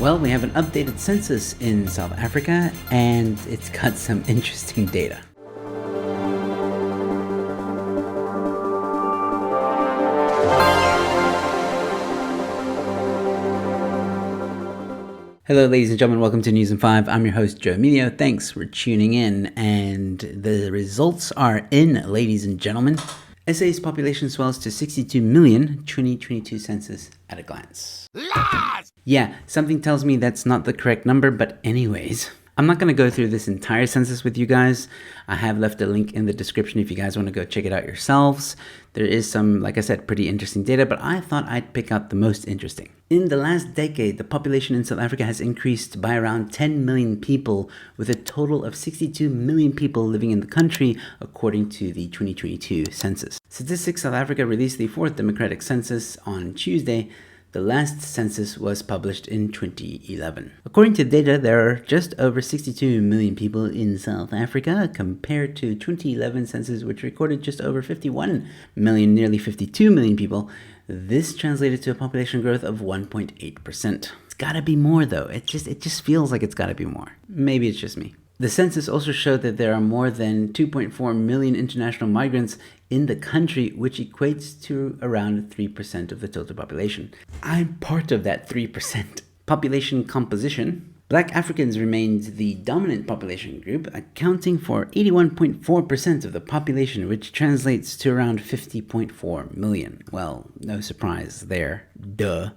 Well, we have an updated census in South Africa, and it's got some interesting data. Hello, ladies and gentlemen. Welcome to News in 5. I'm your host, Joe Emilio. Thanks for tuning in. And the results are in, ladies and gentlemen. SA's population swells to 62 million, 2022 census at a glance. Lies! Yeah, something tells me that's not the correct number, but anyways. I'm not going to go through this entire census with you guys. I have left a link in the description if you guys want to go check it out yourselves. There is some, like I said, pretty interesting data, but I thought I'd pick out the most interesting. In the last decade, the population in South Africa has increased by around 10 million people, with a total of 62 million people living in the country, according to the 2022 census. Statistics South Africa released the 4th democratic census on Tuesday. The last census was published in 2011. According to data, there are just over 62 million people in South Africa compared to 2011 census, which recorded just over 51 million, nearly 52 million people. This translated to a population growth of 1.8%. It's gotta be more though. It just feels like it's gotta be more. Maybe it's just me. The census also showed that there are more than 2.4 million international migrants in the country, which equates to around 3% of the total population. I'm part of that 3%. Population composition. Black Africans remained the dominant population group, accounting for 81.4% of the population, which translates to around 50.4 million. Well, no surprise there. Duh.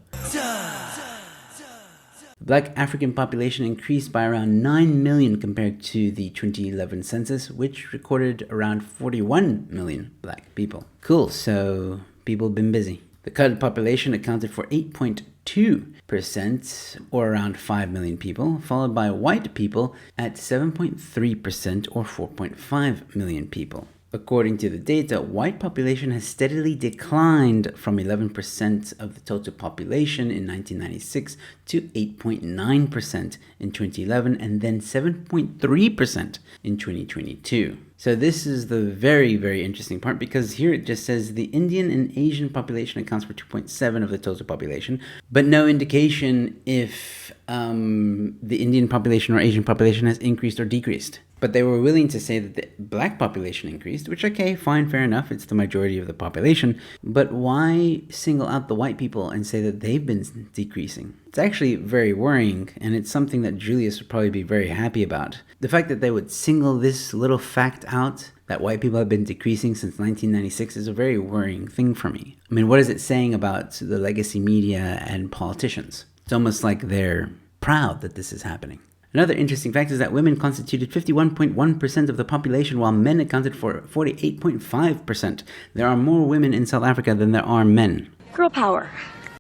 The Black African population increased by around 9 million compared to the 2011 census, which recorded around 41 million black people. Cool, so people have been busy. The colored population accounted for 8.2%, or around 5 million people, followed by white people at 7.3%, or 4.5 million people. According to the data, white population has steadily declined from 11% of the total population in 1996 to 8.9% in 2011 and then 7.3% in 2022. So this is the very, very interesting part, because here it just says the Indian and Asian population accounts for 2.7% of the total population, but no indication if the Indian population or Asian population has increased or decreased. But they were willing to say that the black population increased, which, okay, fine, fair enough. It's the majority of the population. But why single out the white people and say that they've been decreasing? It's actually very worrying, and it's something that Julius would probably be very happy about. The fact that they would single this little fact out, that white people have been decreasing since 1996, is a very worrying thing for me. I mean, what is it saying about the legacy media and politicians? It's almost like they're proud that this is happening. Another interesting fact is that women constituted 51.1% of the population, while men accounted for 48.5%. There are more women in South Africa than there are men. Girl power.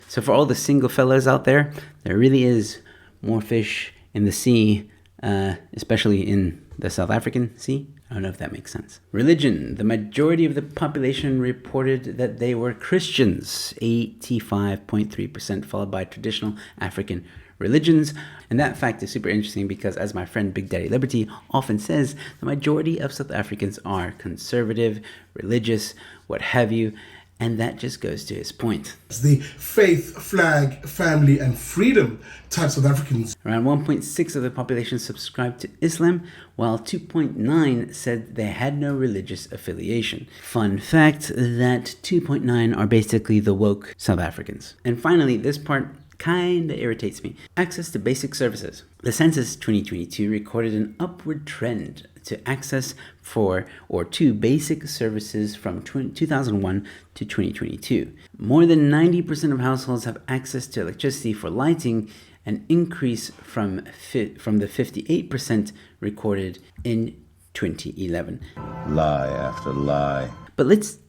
So for all the single fellas out there, there really is more fish in the sea, especially in the South African sea. I don't know if that makes sense. Religion. The majority of the population reported that they were Christians, 85.3%, followed by traditional African religions. And that fact is super interesting because, as my friend Big Daddy Liberty often says, the majority of South Africans are conservative, religious, what have you. And that just goes to his point. The faith, flag, family, and freedom types of Africans. Around 1.6% of the population subscribed to Islam, while 2.9% said they had no religious affiliation. Fun fact that 2.9% are basically the woke South Africans. And finally, this part kinda irritates me. Access to basic services. The census 2022 recorded an upward trend to access for or to basic services from 2001 to 2022. More than 90% of households have access to electricity for lighting, an increase from the 58% recorded in 2011. Lie after lie. But let's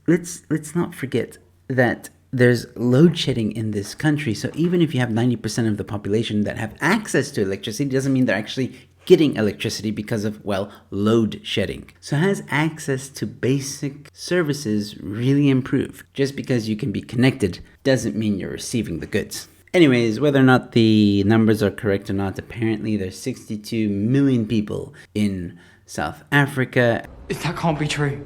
not forget that there's load shedding in this country. So even if you have 90% of the population that have access to electricity, doesn't mean they're actually getting electricity because of, well, load shedding. So has access to basic services really improved? Just because you can be connected doesn't mean you're receiving the goods. Anyways, whether or not the numbers are correct or not, apparently there's 62 million people in South Africa. That can't be true.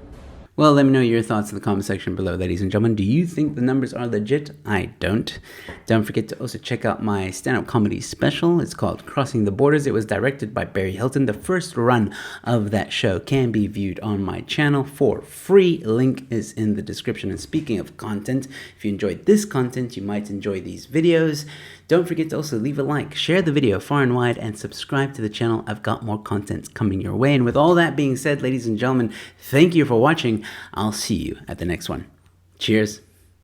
Well, let me know your thoughts in the comment section below, ladies and gentlemen. Do you think the numbers are legit? I don't. Don't forget to also check out my stand-up comedy special. It's called Crossing the Borders. It was directed by Barry Hilton. The first run of that show can be viewed on my channel for free. Link is in the description. And speaking of content, if you enjoyed this content, you might enjoy these videos. Don't forget to also leave a like, share the video far and wide, and subscribe to the channel. I've got more content coming your way. And with all that being said, ladies and gentlemen, thank you for watching. I'll see you at the next one. Cheers.